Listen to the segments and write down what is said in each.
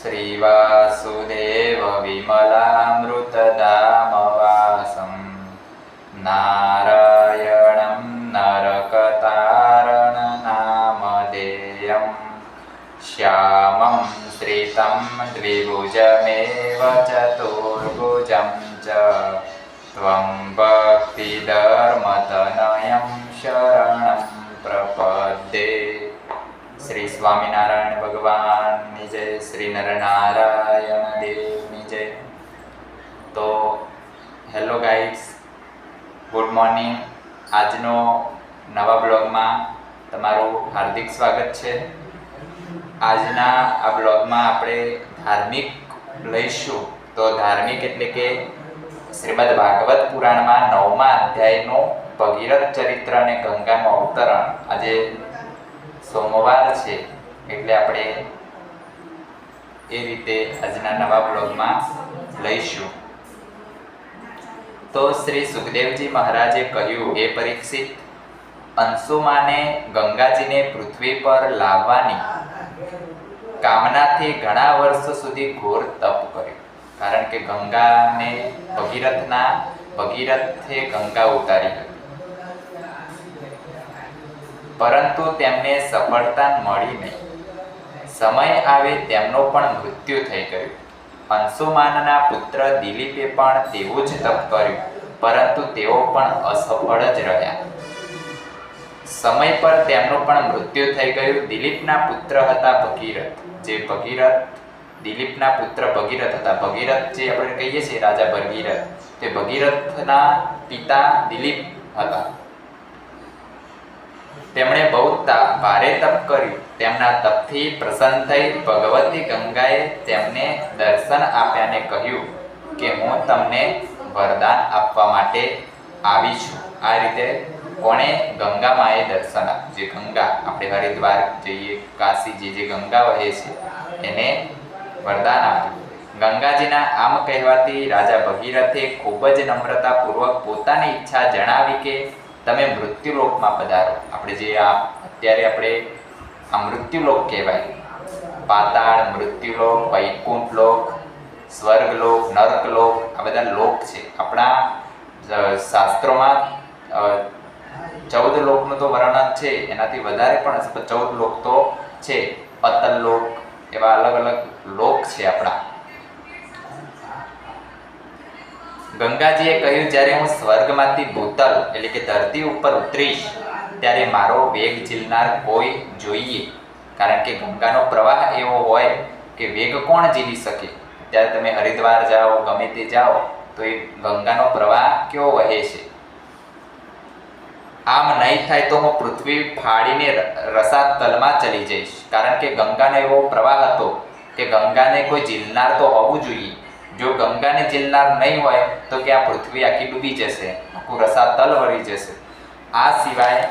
श्रीवासुदेव विमलामृतधामवासं नारायणं नरकतारणनामधेयं श्यामं श्रितं द्विभुजमेव चतुर्भुजं च त्वं भक्तिधर्मतनयं शरणं प्रपद्ये। श्री स्वामीनारायण भगवान जय, श्री नरनारायण देव जय। तो हेलो गाइड्स, गुड मॉर्निंग। આજનો નવા બ્લોગમાં તમારું હાર્દિક સ્વાગત છે। આજના આ બ્લોગમાં આપણે ધાર્મિક લઈશું। તો ધાર્મિક એટલે કે શ્રીમદ ભાગવત પુરાણમાં 9મા અધ્યાયનો ભગીરથ ચરિત્ર અને ગંગાનું અવતરણ। આજે સોમવાર છે એટલે આપણે એ રીતે આજના નવા બ્લોગમાં લઈશું। તો શ્રી સુખદેવજી મહારાજે કહ્યું, હે પરીક્ષિત, અંશુમાને ગંગાજીને પૃથ્વી પર લાવવાની કામનાથી ઘણા વર્ષો સુધી ઘોર તપ કર્યું। કારણ કે ગંગાને ભગીરથે ગંગા ઉતારી હતી, પરંતુ તેમને સફળતા મળી નહીં। સમય આવે તેમનો પણ મૃત્યુ થઈ ગયું। અંશુમાનના પુત્ર દિલીપે પણ તેવું જ તપ કર્યું, પરંતુ તેઓ પણ અસફળ જ રહ્યા। સમય પર તેમનું પણ મૃત્યુ થઈ ગયું। દિલીપના પુત્ર હતા ભગીરથ, દિલીપના પુત્ર ભગીરથ હતા। ભગીરથ જે આપણે કહીએ છીએ રાજા ભગીરથ, તે ભગીરથના પિતા દિલીપ હતા। તેમણે બહુ ભારે તપ કર્યું। તેમના તપથી પ્રસન્ન થઈ ભગવતી ગંગાએ તેમને દર્શન આપ્યા અને કહ્યું કે હું તમને વરદાન આપવા માટે આવી છું। આ રીતે કોણે? ગંગા માએ દર્શન આપ્યું। જે ગંગા આપણે હરિદ્વાર જઈએ, કાશી જે ગંગા વહે છે એને વરદાન આપ્યું। ગંગાજીના આમ કહેવાથી રાજા ભગીરથે ખૂબ જ નમ્રતાપૂર્વક પોતાની ઈચ્છા જણાવી કે તમે મૃત્યુલોકમાં પધારો। આપણે જે અત્યારે આપણે આ મૃત્યુલોક કહેવાય, પાતાળ, મૃત્યુલોક, વૈકુંઠ લોક, સ્વર્ગલોક, નર્કલોક, આ બધા લોક છે। આપણા શાસ્ત્રોમાં 14 લોકનું તો વર્ણન છે, એનાથી વધારે પણ 14 લોક તો છે। અતલ લોક, એવા અલગ અલગ લોક છે આપણા। ગંગાજીએ કહ્યું, જ્યારે હું સ્વર્ગમાંથી ભૂતલ એટલે કે ધરતી ઉપર ઉતરીશ ત્યારે મારો વેગ ઝીલનાર કોઈ જોઈએ। કારણ કે ગંગાનો પ્રવાહ એવો હોય કે વેગ કોણ ઝીલી શકે? ત્યારે તમે હરિદ્વાર જાઓ, ગમે તે જાઓ તો એ ગંગાનો પ્રવાહ કેવો વહે છે। આમ નહીં થાય તો હું પૃથ્વી ફાડીને રસાતલમાં ચલી જઈશ। કારણ કે ગંગાનો એવો પ્રવાહ હતો કે ગંગાને કોઈ ઝીલનાર તો હોવું જોઈએ। જો ગંગાને ઝીલનાર નહીં હોય તો કે આ પૃથ્વી આખી ડૂબી જશે, આખું રસાતલ વળી જશે। આ સિવાય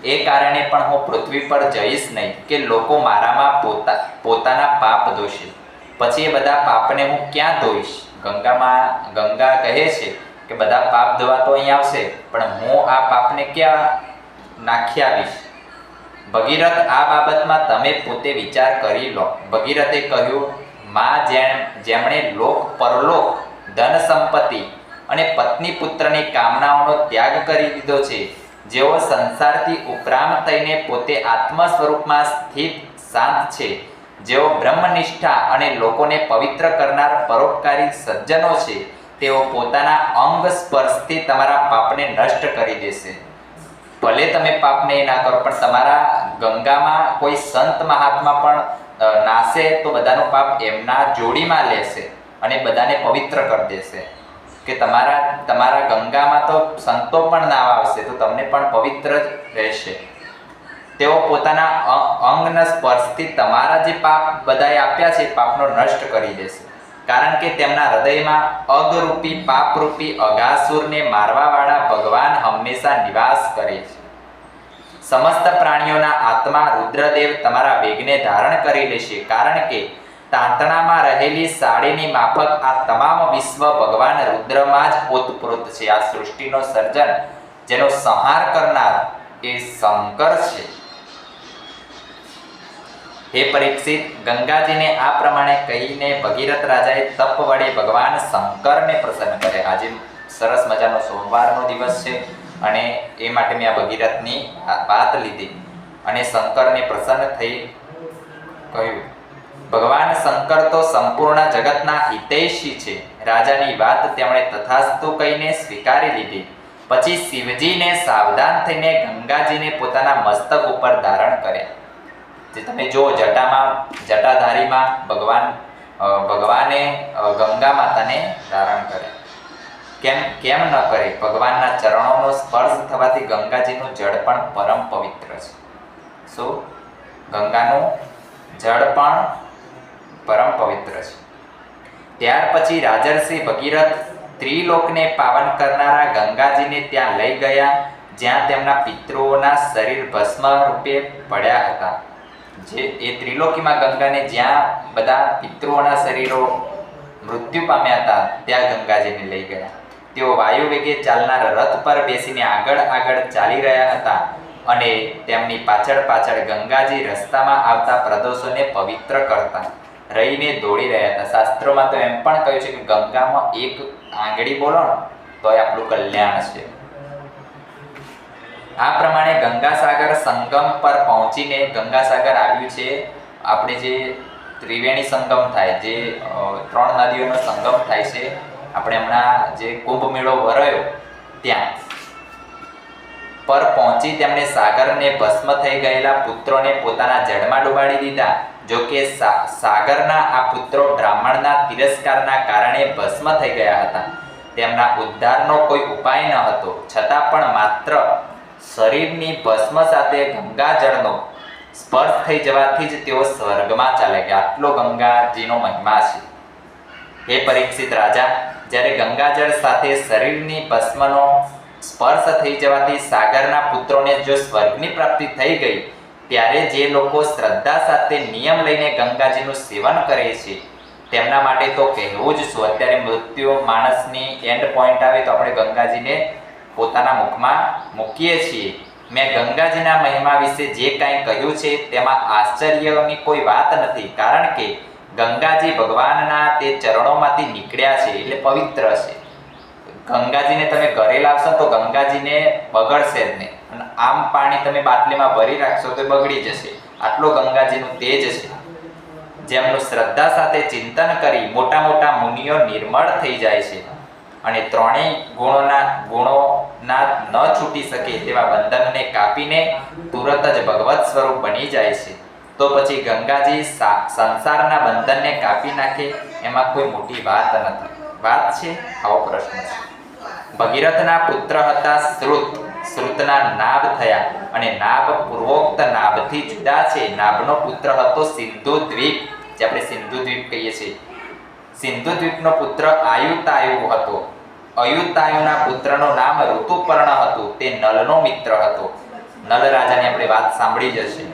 એ કારણે પણ હું પૃથ્વી પર જઈશ નહીં કે લોકો મારામાં પોતાના પાપ ધોશે। પછી એ બધા પાપને હું ક્યાં ધોઈશ? ગંગા કહે છે કે બધા પાપ ધોવા તો અહીં આવશે, પણ હું આ પાપને ક્યાં નાખી આવીશ? ભગીરથ, આ બાબતમાં તમે પોતે વિચાર કરી લો। ભગીરથે કહ્યું, માં જેમણે લોક પરલોક, ધન સંપત્તિ અને પત્ની પુત્રની કામનાઓનો ત્યાગ કરી દીધો છે, જેઓ સંસારથી ઉપરામ થઈને પોતે આત્મ સ્વરૂપમાં સ્થિત શાંત છે, જેઓ બ્રહ્મનિષ્ઠા અને લોકોને પવિત્ર કરનાર પરોપકારી સજ્જનો છે, તેઓ પોતાના અંગ સ્પર્શથી તમારા પાપને નષ્ટ કરી દેશે। ભલે તમે પાપને ના કરો, પણ તમારા ગંગામાં કોઈ સંત મહાત્મા પણ નાશે તો બધાનો પાપ એમના જોડીમાં લેશે અને બધાને પવિત્ર કરી દેશે। કે તમારા ગંગામાં તો સંતો પણ નાવા આવશે તો તમને પણ પવિત્ર જ રહેશે। તેઓ પોતાના અંગના સ્પર્શથી તમારા જે પાપ બધાએ આપ્યા છે પાપનો નષ્ટ કરી દેશે। કારણ કે તેમના હૃદયમાં અગરૂપી પાપરૂપી અઘાસુરને મારવાવાળા ભગવાન હંમેશા નિવાસ કરે છે। સમસ્ત પ્રાણીઓના આત્મા રુદ્રદેવ તમારા વેગને ધારણ કરી લેશે। કારણ કે તાંતણામાં રહેલી સાડીની માફક આ તમામ વિશ્વ ભગવાન રુદ્રમાં જ ઓતપ્રોત છે। આ સૃષ્ટિનો સર્જન જેનો સંહાર કરનાર એ શંકર છે। હે પરીક્ષિત, ગંગાજીને આ પ્રમાણે કહીને ભગીરથ રાજાએ તપ વડે ભગવાન શંકરને પ્રસન્ન કરે. આજે સરસ મજાનો સોમવારનો દિવસ છે અને એ માટે મેં આ ભગીરથની વાત લીધી અને શંકરને પ્રસન્ન થઈ કહ્યું. ભગવાન શંકર તો સંપૂર્ણ જગતના હિતૈષી છે. રાજાની વાત તેમણે તથાસ્તુ કહીને સ્વીકારી લીધી. પછી શિવજીને સાવધાન થઈને ગંગાજીને પોતાના મસ્તક ઉપર ધારણ કર્યા. જે તમે જો જટાધારીમાં ભગવાને ગંગા માતાને ધારણ કર્યા. કેમ ન કરે? ભગવાનના ચરણોનો સ્પર્શ થવાથી ગંગાજીનું જળ પણ પરમ પવિત્ર છે. શું? ગંગાનું જળ પણ પરમ પવિત્ર છે. ત્યાર પછી રાજર્ષિ ભગીરથ ત્રિલોકને પાવન કરનારા ગંગાજીને ત્યાં લઈ ગયા, જ્યાં તેમના પિતૃઓના શરીર ભસ્મ રૂપે પડ્યા હતા. જે એ ત્રિલોકીમાં ગંગાને જ્યાં બધા પિતૃઓના શરીરો મૃત્યુ પામ્યા હતા ત્યાં ગંગાજીને લઈ ગયા. તેઓ વાયુ વેગે ચાલનાર રથ પર બેસીને આગળ ચાલી રહ્યા હતા અને તેમની પાછળ ગંગાજી રસ્તામાં આવતા પ્રદોષોને પવિત્ર કરતા રહીને દોડી રહ્યા હતા. શાસ્ત્રોમાં તો એમ પણ કહ્યું છે કે ગંગામાં એક આંગળી બોલો ને તો એ આપણું કલ્યાણ છે. આ પ્રમાણે ગંગાસાગર સંગમ પર પહોંચીને, ગંગાસાગર આવ્યું છે આપણે જે ત્રિવેણી સંગમ થાય, જે 3 નદીઓનો સંગમ થાય છે. આપણે હમણાં જે કુંભ મેળો ભરાયો ત્યાં પર પહોંચી તેમણે સાગરને ભસ્મ થઈ ગયેલા પુત્રોને પોતાના જળમાં ડુબાડી દીધા. જો કે સાગરના આ પુત્રો બ્રાહ્મણના તિરસ્કારના કારણે ભસ્મ થઈ ગયા હતા. તેમના ઉદ્ધારનો કોઈ ઉપાય ન હતો, છતાં પણ માત્ર શરીરની ભસ્મ સાથે ગંગાજળનો સ્પર્શ થઈ જવાથી જ તેઓ સ્વર્ગમાં ચાલે ગયા. આટલો ગંગાજીનો મહિમા છે. હે પરીક્ષિત રાજા, જ્યારે ગંગાજળ સાથે શરીરની ભસ્મનો સ્પર્શ થઈ જવાથી સાગરના પુત્રોને જો સ્વર્ગની પ્રાપ્તિ થઈ ગઈ, ત્યારે જે લોકો શ્રદ્ધા સાથે નિયમ લઈને ગંગાજીનું સેવન કરે છે તેમના માટે તો કહેવું જ શું. અત્યારે મૃત્યુ માણસની એન્ડ પોઈન્ટ આવે તો આપણે ગંગાજીને પોતાના મુખમાં મૂકીએ છીએ. મેં ગંગાજીના મહિમા વિશે જે કાંઈ કહ્યું છે તેમાં આશ્ચર્યની કોઈ વાત નથી, કારણ કે ગંગાજી ભગવાનના તે ચરણોમાંથી નીકળ્યા છે એટલે પવિત્ર છે. ગંગાજીને તમે ઘરે લાવશો તો ગંગાજીને બગડશે જ નહીં, અને આમ પાણી તમે બાટલીમાં ભરી રાખશો તો બગડી જશે. આટલો ગંગાજીનું તેજ છે. જેમનું શ્રદ્ધા સાથે ચિંતન કરી મોટા મુનિઓ નિર્મળ થઈ જાય છે અને ત્રણેય ગુણોના ન છૂટી શકે તેવા બંધનને કાપીને તુરત જ ભગવત સ્વરૂપ બની જાય છે. તો પછી ગંગાજી સંસારના બંધનને કાપી નાખે એમાં કોઈ મોટી વાત નથી. વાત છે આવો પ્રશ્ન છે. ભગીરથના પુત્ર હતા શ્રુતના નાભ થયા અને નાભ પૂર્વોક્ત નાભથી જુદા છે. નાભનો પુત્ર હતો સિંધુ દ્વીપ, જે આપણે સિંધુ દ્વીપ કહીએ છીએ. સિંધુ દ્વીપનો પુત્ર આયુતાયુ હતો. અયુતાયુના પુત્રનું નામ ઋતુપર્ણ હતું. તે નલનો મિત્ર હતો. નલ રાજાની આપણે વાત સાંભળી જશે.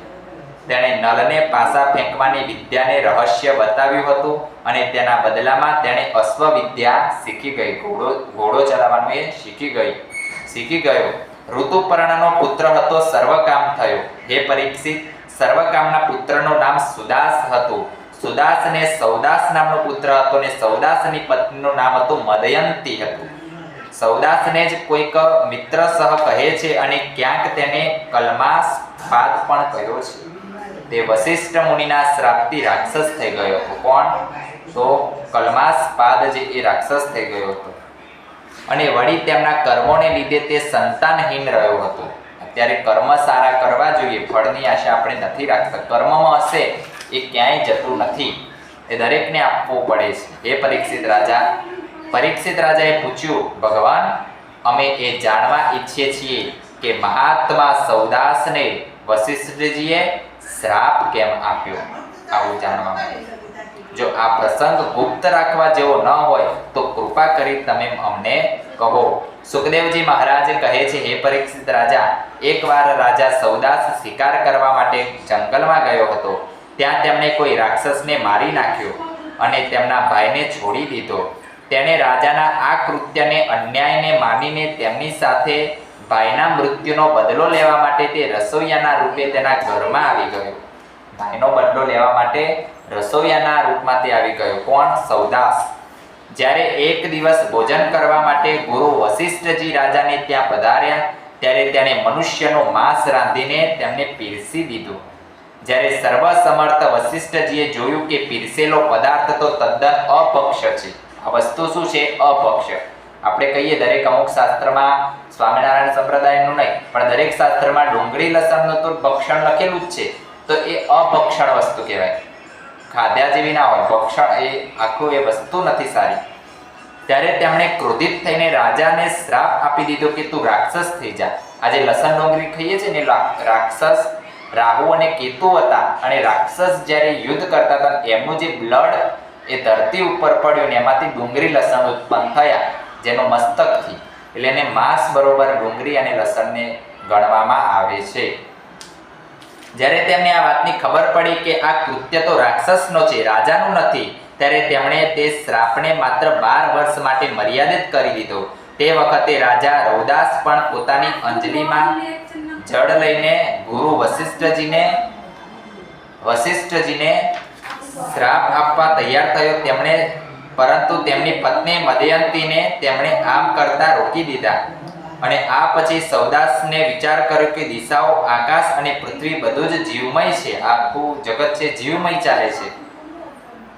તેણે નલને પાસા ફેંકવાની વિદ્યાને રહસ્ય બતાવ્યું હતું અને તેના બદલામાં તેણે અશ્વ વિદ્યા શીખી ગઈ. ઘોડો ચલાવવાનું એ શીખી ગયો. ઋતુપર્ણનો પુત્ર હતો સર્વકામ થયો. હે પરીક્ષિત, સર્વકામના પુત્રનું નામ સુદાસ હતું. સુદાસને સૌદાસ નામનો પુત્ર હતો અને સૌદાસની પત્નીનું નામ હતું મદયંતી હતું. સૌદાસને જ કોઈક મિત્ર સહ કહે છે અને ક્યાંક તેને કલ્માસપાદ પણ કહ્યો છે. તે વશિષ્ઠ મુનિના શ્રાપથી રાક્ષસ થઈ ગયો હતો. કોણ? તો કલ્માસપાદ જે એ રાક્ષસ થઈ ગયો હતો અને વળી તેમના કર્મોને લીધે તે સંતાનહીન રહ્યો હતો. અત્યારે કર્મ સારા કરવા જોઈએ, ફળની આશા આપણે નથી રાખતા. કર્મમાં હશે એ ક્યાંય જતું નથી, એ દરેકને આપવું પડે છે. હે પરીક્ષિત રાજાએ પૂછ્યું, ભગવાન, અમે એ જાણવા ઈચ્છીએ છીએ કે મહાત્મા સૌદાસને વશિષ્ઠજીએ શ્રાપ કેમ આપ્યો? આવું જાણવા મળે. જો આ પ્રસંગ ગુપ્ત રાખવા જેવો ન હોય તો કૃપા કરી તમે અમને કહો. સુખદેવજી મહારાજ કહે છે, હે પરીક્ષિત રાજા, એકવાર રાજા સૌદાસ શિકાર કરવા માટે જંગલમાં ગયો હતો. ત્યાં તેમણે કોઈ રાક્ષસને મારી નાખ્યો અને તેમના ભાઈને છોડી દીધો. તેણે રાજાના આ કૃત્યને અન્યાયને માનીને તેમની સાથે ભાઈના મૃત્યુનો બદલો લેવા માટે તે રસોઈયાના રૂપે તેના ઘરમાં આવી ગયો. ભાઈનો બદલો લેવા માટે રસોઈયાના રૂપમાં તે આવી ગયો. કોણ? સૌદાસ. જ્યારે એક દિવસ ભોજન કરવા માટે ગુરુ વશિષ્ઠજી રાજાને ત્યાં પધાર્યા ત્યારે તેણે મનુષ્યનું માંસ રાંધીને તેમને પીરસી દીધું. જ્યારે સર્વસમર્થ વશિષ્ઠજીએ જોયું કે પીરસેલો પદાર્થ તો તદ્દન અપક્ષ્ય છે. આ વસ્તુ શું છે? અપક્ષ્ય. આપણે કહીએ દરેક અમુક શાસ્ત્રમાં, સ્વામિનારાયણ સંપ્રદાયનું નહીં પણ દરેક શાસ્ત્રમાં ડુંગળી લસણનું તો ભક્ષણ લખેલું જ છે, તો એ અભક્ષણ વસ્તુ કહેવાય. ખાધ્યા જેવી ના હોય. ભક્ષણ એ આખું એ વસ્તુ નથી સારી. ત્યારે તેમણે ક્રોધિત થઈને રાજાને શ્રાપ આપી દીધો કે તું રાક્ષસ થઈ જા. આજે લસણ ડુંગળી ખાઈએ છે ને, રાક્ષસ રાહુ અને કેતુ હતા અને રાક્ષસ જ્યારે યુદ્ધ કરતા હતા એમનું જે બ્લડ એ ધરતી ઉપર પડ્યું ને એમાંથી ડુંગળી લસણ ઉત્પન્ન થયા જેનું મસ્તકથી, એટલે એને માંસ બરોબર ડુંગળી અને લસણને ગણવામાં આવે છે. જ્યારે તેમને આ વાતની ખબર પડી કે આ કૃત્ય તો રાક્ષસનો છે, રાજાનું નથી, ત્યારે તેમણે તે શ્રાપને માત્ર 12 વર્ષ માટે મર્યાદિત કરી દીધો. તે વખતે રાજા રૌદાસ પણ પોતાની અંજલિમાં જળ લઈને ગુરુ વશિષ્ઠજીને શ્રાપ આપવા તૈયાર થયો. પરંતુ તેમની પત્ની મદયંતીને તેમણે આમ કરતા રોકી દીધા. અને આ પછી સૌદાસને વિચાર કર્યો કે દિશાઓ, આકાશ અને પૃથ્વી બધું જ જીવમય છે, આખું જગત છે જીવમય ચાલે છે,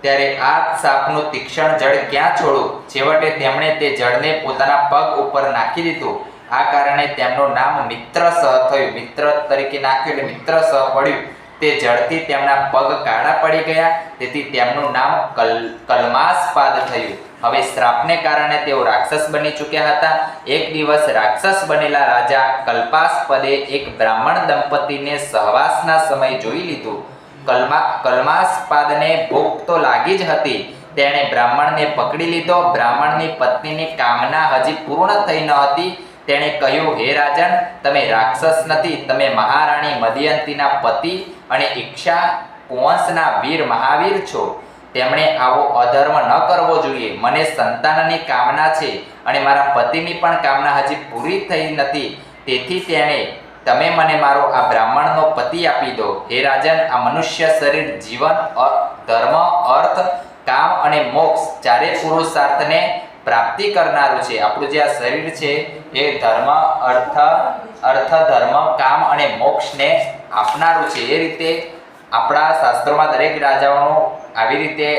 ત્યારે આ સાપનું તીક્ષ્ણ જળ ક્યાં છોડું? છેવટે તેમણે તે જળને પોતાના પગ ઉપર નાખી દીધું. આ કારણે તેમનું નામ મિત્રસહ થયું. મિત્ર તરીકે નાખ્યું એટલે મિત્રસહ પડ્યું. તે જળથી તેમના પગ કાળા પડી ગયા, તેથી તેમનું નામ કલ્માસપાદ થયું. હવે શ્રાપને કારણે તેઓ રાક્ષસ બની ચૂક્યા હતા. એક દિવસ રાક્ષસ બનેલા રાજા કલ્પાસપદે એક બ્રાહ્મણ દંપતીને સહવાસના સમય જોઈ લીધું. કલ્માસપાદને ભૂખ તો લાગી જ હતી. તેણે બ્રાહ્મણને પકડી લીધો. બ્રાહ્મણની પત્નીની કામના હજી પૂર્ણ થઈ ન હતી. તેણે કહ્યું, હે રાજન, તમે રાક્ષસ નથી, તમે મહારાણી મદયંતીના પતિ અને ઈક્ષા કુંવંશના વીર મહાવીર છો. તેમણે આવો અધર્મ ન કરવો જોઈએ. મને સંતાનની કામના છે અને મારા પતિની પણ કામના હજી પૂરી થઈ નથી, તેથી તમે મને મારો આ બ્રાહ્મણનો પતિ આપી દો. હે રાજન, આ મનુષ્ય શરીર જીવન, ધર્મ, અર્થ, કામ અને મોક્ષ ચારે પુરુષાર્થને પ્રાપ્તિ કરનારું છે. આપણું જે આ શરીર છે એ ધર્મ, અર્થ, ધર્મ, કામ અને મોક્ષને આપનારું છે. એ રીતે આપણા શાસ્ત્રોમાં દરેક રાજાઓનો આવી રીતે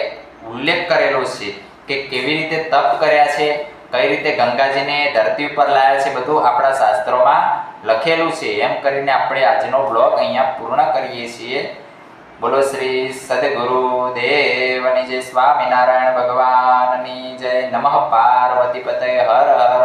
ઉલ્લેખ કરેલો છે કે કેવી રીતે તપ કર્યા છે, કઈ રીતે ગંગાજીને ધરતી ઉપર લાવ્યા છે, બધું આપણા શાસ્ત્રોમાં લખેલું છે. એમ કરીને આપણે આજનો બ્લોગ અહીંયા પૂર્ણ કરીએ છીએ. બોલો શ્રી સદગુરુ દેવની જય, સ્વામિનારાયણ ભગવાનની જય. નમઃ પાર્વતી પતય, હર હર